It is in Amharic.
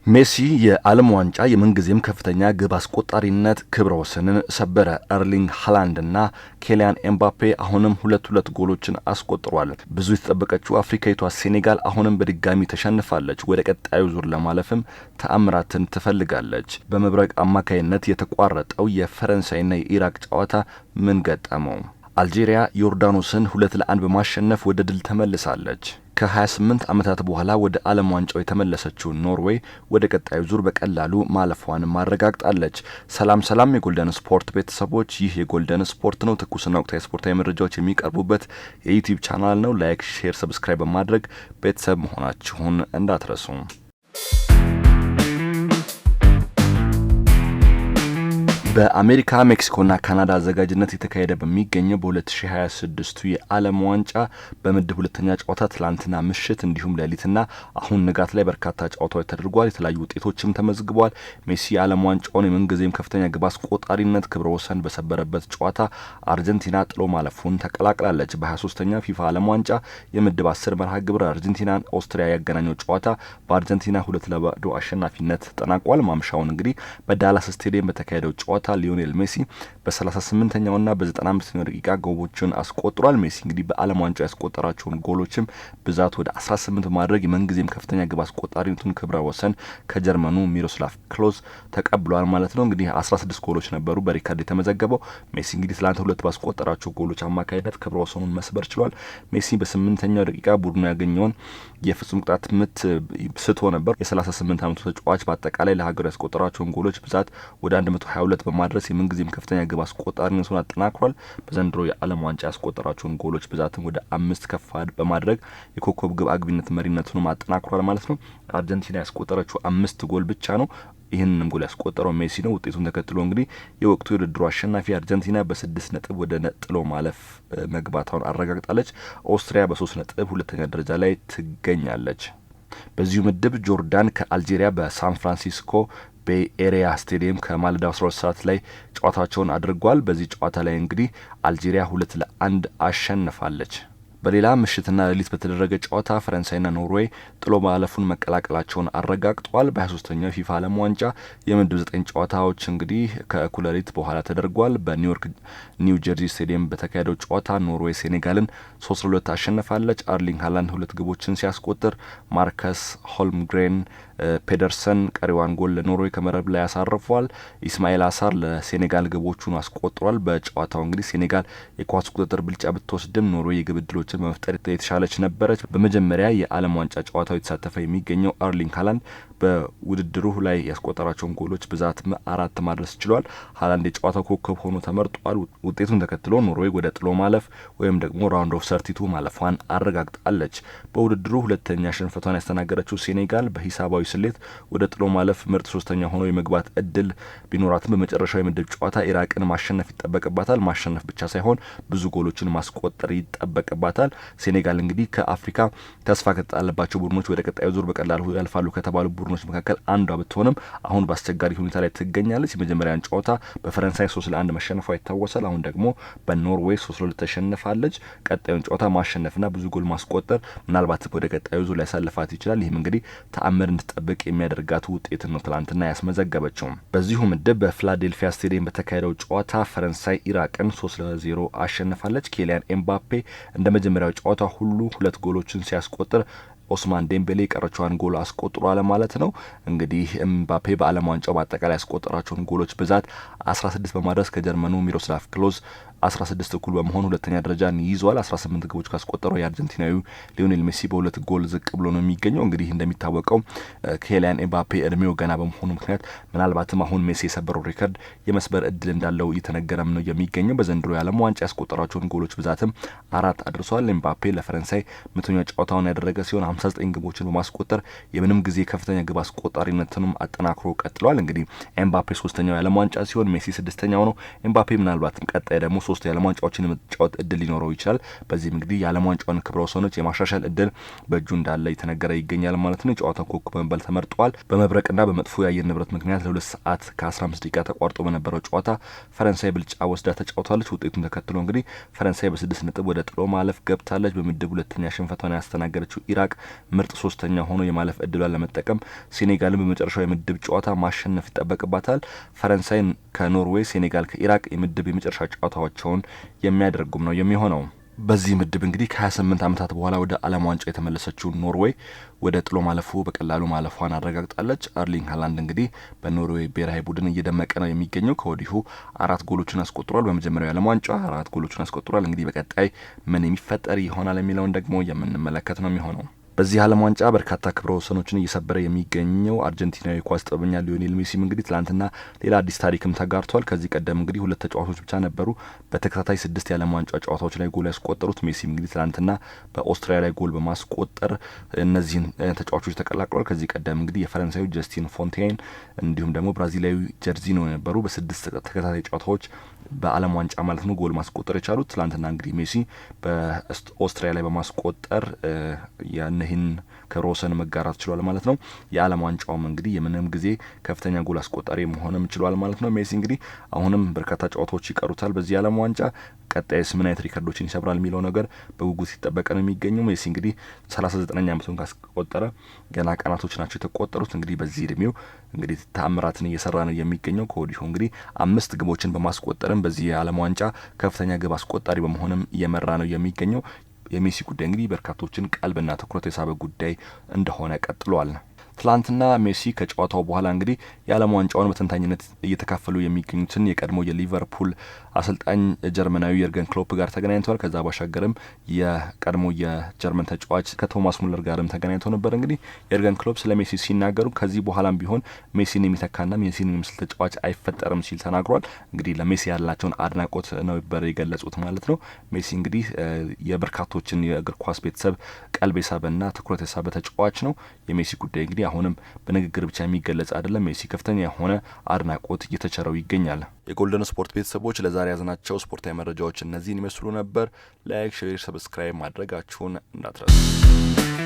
ሜሲ የዓለም ዋንጫ የምንጊዜም ከፍተኛ ግብ አስቆጣሪነት ክብረ ወሰንን ሰበረ። ኤርሊንግ ሃላንድና ኬሊያን ኤምባፔ አሁንም ሁለት ጎሎችን አስቆጥሯል። ብዙ የተጠበቀችው አፍሪካዊቷ ሴኔጋል አሁንም በድጋሚ ተሸንፋለች። ወደ ቀጣዩ ዙር ለማለፍም ተአምራትን ትፈልጋለች። በመብረቅ አማካይነት የተቋረጠው የፈረንሳይና የኢራቅ ጨዋታ ምን ገጠመው? አልጄሪያ ዮርዳኖስን 2-1 በማሸነፍ ወደ ድል ተመልሳለች። ከ28 ዓመታት በኋላ ወደ ዓለም ዋንጫው የተመለሰችው ኖርዌይ ወደ ቀጣዩ ዙር በቀላሉ ማለፏን ማረጋግጣለች። ሰላም የጎልደን ስፖርት ቤተሰቦች፣ ይህ የጎልደን ስፖርት ነው። ትኩስና ወቅታዊ ስፖርታዊ መረጃዎች የሚቀርቡበት የዩቲዩብ ቻናል ነው። ላይክ፣ ሼር፣ ሰብስክራይብ በማድረግ ቤተሰብ መሆናችሁን እንዳትረሱ። በአሜሪካ ሜክሲኮና ካናዳ አዘጋጅነት የተካሄደ በሚገኘው በ2026 የዓለም ዋንጫ በምድብ ሁለተኛ ጨዋታ ትላንትና ምሽት እንዲሁም ሌሊትና አሁን ንጋት ላይ በርካታ ጨዋታዎች ተደርጓል። የተለያዩ ውጤቶችም ተመዝግበዋል። ሜሲ የዓለም ዋንጫውን የምንጊዜም ከፍተኛ ግብ አስቆጣሪነት ክብረ ወሰን በሰበረበት ጨዋታ አርጀንቲና ጥሎ ማለፉን ተቀላቅላለች። በ23ኛው ፊፋ ዓለም ዋንጫ የምድብ 10 መርሃ ግብር አርጀንቲናን ኦስትሪያ ያገናኘው ጨዋታ በአርጀንቲና 2-0 አሸናፊነት ተጠናቋል። ማምሻውን እንግዲህ በዳላስ ስቴዲየም በተካሄደው ጨዋታ ሊዮኔል ሜሲ በ38ኛውና በ95ኛው ደቂቃ ጎሎችን አስቆጥሯል። ሜሲ እንግዲህ በዓለም ዋንጫ ያስቆጠራቸውን ጎሎችም ብዛት ወደ 18 በማድረግ የምንጊዜም ከፍተኛ ግብ አስቆጣሪነቱን ክብረ ወሰን ከጀርመኑ ሚሮስላቭ ክሎዝ ተቀብሏል ማለት ነው። እንግዲህ 16 ጎሎች ነበሩ በሪካርድ የተመዘገበው። ሜሲ እንግዲህ ትላንት ሁለት ባስቆጠራቸው ጎሎች አማካኝነት ክብረ ወሰኑን መስበር ችሏል። ሜሲ በ8ኛው ደቂቃ ቡድኑ ያገኘውን የፍጹም ቅጣት ምት ስቶ ነበር። የ38 ዓመቱ ተጫዋች በአጠቃላይ ለሀገሩ ያስቆጠራቸውን ጎሎች ብዛት ወደ 122 በማድረስ የምንጊዜም ከፍተኛ ግብ አስቆጣሪነቱን አጠናክሯል። በዘንድሮ የዓለም ዋንጫ ያስቆጠራቸውን ጎሎች ብዛትም ወደ 5 ከፍ በማድረግ የኮከብ ግብ አግቢነት መሪነቱንም አጠናክሯል ማለት ነው። አርጀንቲና ያስቆጠረችው 5 ጎል ብቻ ነው። ይህንንም ጎል ያስቆጠረው ሜሲ ነው። ውጤቱን ተከትሎ እንግዲህ የወቅቱ የውድድሩ አሸናፊ አርጀንቲና በ6 ነጥብ ወደ ጥሎ ማለፍ መግባቷን አረጋግጣለች። ኦስትሪያ በ3 ነጥብ ሁለተኛ ደረጃ ላይ ትገኛለች። በዚሁ ምድብ ጆርዳን ከአልጄሪያ በሳን ፍራንሲስኮ ቤይ ኤሪያ ስቴዲየም ከማለዳው 12 ሰዓት ላይ ጨዋታቸውን አድርጓል። በዚህ ጨዋታ ላይ እንግዲህ አልጄሪያ 2-1 አሸንፋለች። በሌላ ምሽትና ሌሊት በተደረገ ጨዋታ ፈረንሳይና ኖርዌይ ጥሎ ማለፉን መቀላቀላቸውን አረጋግጠዋል። በ23ኛው ፊፋ ዓለም ዋንጫ የምድብ 9 ጨዋታዎች እንግዲህ ከእኩለ ሌሊት በኋላ ተደርጓል። በኒውዮርክ ኒው ጀርዚ ስቴዲየም በተካሄደው ጨዋታ ኖርዌይ ሴኔጋልን 3-2 አሸንፋለች። አርሊንግ ሃላንድ 2 ግቦችን ሲያስቆጥር ማርከስ ሆልምግሬን ፔደርሰን ቀሪዋን ጎል ለኖርዌይ ከመረብ ላይ ያሳርፏል። ኢስማኤል አሳር ለሴኔጋል ግቦቹን አስቆጥሯል። በጨዋታው እንግዲህ ሴኔጋል የኳስ ቁጥጥር ብልጫ ብትወስድም ኖርዌይ የግብ ዕድሎችን በመፍጠር የተሻለች ነበረች። በመጀመሪያ የዓለም ዋንጫ ጨዋታው የተሳተፈ የሚገኘው አርሊንግ ሃላንድ በውድድሩ ላይ ያስቆጠራቸውን ጎሎች ብዛት 4 ማድረስ ችሏል። ሃላንድ የጨዋታው ኮከብ ሆኖ ተመርጧል። ውጤቱን ተከትሎ ኖርዌይ ወደ ጥሎ ማለፍ ወይም ደግሞ ራውንድ ኦፍ 32 ማለፏን አረጋግጣለች። በውድድሩ ሁለተኛ ሽንፈቷን ያስተናገረችው ሴኔጋል በሂሳባዊ ስሌት ወደ ጥሎ ማለፍ ምርጥ ሶስተኛ ሆኖ የመግባት እድል ቢኖራትም በመጨረሻው የምድብ ጨዋታ ኢራቅን ማሸነፍ ይጠበቅባታል። ማሸነፍ ብቻ ሳይሆን ብዙ ጎሎችን ማስቆጠር ይጠበቅባታል። ሴኔጋል እንግዲህ ከአፍሪካ ተስፋ ከተጣለባቸው ቡድኖች ወደ ቀጣዩ ዙር በቀላሉ ያልፋሉ ከተባሉ ቡድኖች መካከል አንዷ ብትሆንም አሁን በአስቸጋሪ ሁኔታ ላይ ትገኛለች። የመጀመሪያን ጨዋታ በፈረንሳይ 3-1 መሸነፏ ይታወሳል። አሁን ደግሞ በኖርዌይ 3-2 ተሸንፋለች። ቀጣዩን ጨዋታ ማሸነፍና ብዙ ጎል ማስቆጠር ምናልባት ወደ ቀጣዩ ዙር ሊያሳልፋት ይችላል። ይህም እንግዲህ ተአምር እንድትጠብቅ የሚያደርጋት ውጤት ነው ትላንትና ያስመዘገበችው። በዚሁ ምድብ በፊላዴልፊያ ስቴዲየም በተካሄደው ጨዋታ ፈረንሳይ ኢራቅን 3-0 አሸንፋለች። ኬሊያን ኤምባፔ እንደ መጀመሪያው ጨዋታ ሁሉ 2 ጎሎችን ሲያስቆጥር ኦስማን ዴምቤሌ የቀረችዋን ጎል አስቆጥሯል ማለት ነው። እንግዲህ ኤምባፔ በዓለም ዋንጫው በአጠቃላይ ያስቆጠራቸውን ጎሎች ብዛት 16 በማድረስ ከጀርመኑ ሚሮስላቭ ክሎዝ 16 እኩል በመሆን ሁለተኛ ደረጃን ይዟል። 18 ግቦች ካስቆጠረው የአርጀንቲናዊው ሊዮኔል ሜሲ በ2 ጎል ዝቅ ብሎ ነው የሚገኘው። እንግዲህ እንደሚታወቀው ኬሊያን ኤምባፔ እድሜው ገና በመሆኑ ምክንያት ምናልባትም አሁን ሜሲ የሰበረው ሪከርድ የመስበር እድል እንዳለው እየተነገረም ነው የሚገኘው። በዘንድሮ የዓለም ዋንጫ ያስቆጠራቸውን ጎሎች ብዛትም 4 አድርሷል። ኤምባፔ ለፈረንሳይ መቶኛ ጨዋታውን ያደረገ ሲሆን 59 ግቦችን በማስቆጠር የምንም ጊዜ ከፍተኛ ግብ አስቆጣሪነትንም አጠናክሮ ቀጥሏል። እንግዲህ ኤምባፔ 3ኛው የዓለም ዋንጫ ሲሆን ሜሲ 6ኛው ነው። ኤምባፔ ምናልባትም ቀጣይ ደግሞ 3 የዓለም ዋንጫዎችን የመጫወት እድል ሊኖረው ይችላል። በዚህም እንግዲህ የዓለም ዋንጫውን ክብረ ወሰኖች የማሻሻል እድል በእጁ እንዳለ የተነገረ ይገኛል ማለት ነው። የጨዋታው ኮከብ በመባል ተመርጧል። በመብረቅና በመጥፎ የአየር ንብረት ምክንያት ለ2 ሰዓት ከ15 ደቂቃ ተቋርጦ በነበረው ጨዋታ ፈረንሳይ ብልጫ ወስዳ ተጫውታለች። ውጤቱን ተከትሎ እንግዲህ ፈረንሳይ በ6 ነጥብ ወደ ጥሎ ማለፍ ገብታለች። በምድብ ሁለተኛ ሽንፈቷን ያስተናገደችው ኢራቅ ምርጥ ሶስተኛ ሆኖ የማለፍ እድሏን ለመጠቀም ሴኔጋልን በመጨረሻው የምድብ ጨዋታ ማሸነፍ ይጠበቅባታል። ፈረንሳይ ከኖርዌይ፣ ሴኔጋል ከኢራቅ የምድብ የመጨረሻ ጨዋታቸውን የሚያደርጉም ነው የሚሆነው። በዚህ ምድብ እንግዲህ ከ28 ዓመታት በኋላ ወደ ዓለም ዋንጫ የተመለሰችው ኖርዌይ ወደ ጥሎ ማለፉ በቀላሉ ማለፏን አረጋግጣለች። አርሊንግ ሃላንድ እንግዲህ በኖርዌይ ብሔራዊ ቡድን እየደመቀ ነው የሚገኘው። ከወዲሁ 4 ጎሎችን አስቆጥሯል። በመጀመሪያው የዓለም ዋንጫ 4 ጎሎችን አስቆጥሯል። እንግዲህ በቀጣይ ምን የሚፈጠር ይሆናል የሚለውን ደግሞ የምንመለከት ነው የሚሆነው። በዚህ ዓለም ዋንጫ በርካታ ክብረ ወሰኖችን እየሰበረ የሚገኘው አርጀንቲናዊ ኳስ ጥበበኛ ሊዮኔል ሜሲም እንግዲህ ትላንትና ሌላ አዲስ ታሪክም ተጋርቷል። ከዚህ ቀደም እንግዲህ 2 ተጫዋቾች ብቻ ነበሩ በተከታታይ 6 የዓለም ዋንጫ ጨዋታዎች ላይ ጎል ያስቆጠሩት። ሜሲም እንግዲህ ትላንትና በኦስትሪያ ላይ ጎል በማስቆጠር እነዚህን ተጫዋቾች ተቀላቅሏል። ከዚህ ቀደም እንግዲህ የፈረንሳዩ ጀስቲን ፎንቴን እንዲሁም ደግሞ ብራዚላዊ ጀርዚኖ የነበሩ በ6 ተከታታይ ጨዋታዎች በዓለም ዋንጫ ማለት ነው ጎል ማስቆጠር የቻሉት። ትላንትና እንግዲህ ሜሲ በኦስትሪያ ላይ በማስቆጠር ይህን ክብረ ወሰን መጋራት ችሏል ማለት ነው። የዓለም ዋንጫውም እንግዲህ የምንም ጊዜ ከፍተኛ ጎል አስቆጣሪ መሆንም ችሏል ማለት ነው። ሜሲ እንግዲህ አሁንም በርካታ ጨዋታዎች ይቀሩታል በዚህ የዓለም ዋንጫ። ቀጣይስ ምን አይነት ሪከርዶችን ይሰብራል የሚለው ነገር በጉጉት ሲጠበቅ ነው የሚገኘው። ሜሲ እንግዲህ 39ኛ ዓመቱን ካስቆጠረ ገና ቀናቶች ናቸው የተቆጠሩት። እንግዲህ በዚህ እድሜው እንግዲህ ተአምራትን እየሰራ ነው የሚገኘው። ከወዲሁ እንግዲህ 5 ግቦችን በማስቆጠርም በዚህ የዓለም ዋንጫ ከፍተኛ ግብ አስቆጣሪ በመሆንም እየመራ ነው የሚገኘው። የሜሲ ጉዳይ እንግዲህ በርካቶችን ቀልብና ትኩረት የሳበ ጉዳይ እንደሆነ ቀጥሏል። ትላንትና ሜሲ ከጨዋታው በኋላ እንግዲህ የዓለም ዋንጫውን በተንታኝነት እየተካፈሉ የሚገኙትን የቀድሞ የሊቨርፑል አሰልጣኝ ጀርመናዊ የርገን ክሎፕ ጋር ተገናኝተዋል። ከዛ ባሻገርም የቀድሞ የጀርመን ተጫዋች ከቶማስ ሙለር ጋርም ተገናኝተው ነበር። እንግዲህ የርገን ክሎፕ ስለ ሜሲ ሲናገሩ ከዚህ በኋላም ቢሆን ሜሲን የሚተካና ሜሲን የሚመስል ተጫዋች አይፈጠርም ሲል ተናግሯል። እንግዲህ ለሜሲ ያላቸውን አድናቆት ነበር የገለጹት ማለት ነው። ሜሲ እንግዲህ የበርካቶችን የእግር ኳስ ቤተሰብ ቀልብ የሳበና ትኩረት የሳበ ተጫዋች ነው። የሜሲ ጉዳይ እንግዲህ አሁንም በንግግር ብቻ የሚገለጽ አይደለም። ሜሲ ከፍተኛ የሆነ አድናቆት እየተቸረው ይገኛል። የጎልደን ስፖርት ቤተሰቦች ለዛሬ ያዝናቸው ስፖርታዊ መረጃዎች እነዚህን ይመስሉ ነበር። ላይክ፣ ሼር፣ ሰብስክራይብ ማድረጋችሁን እንዳትረሱ።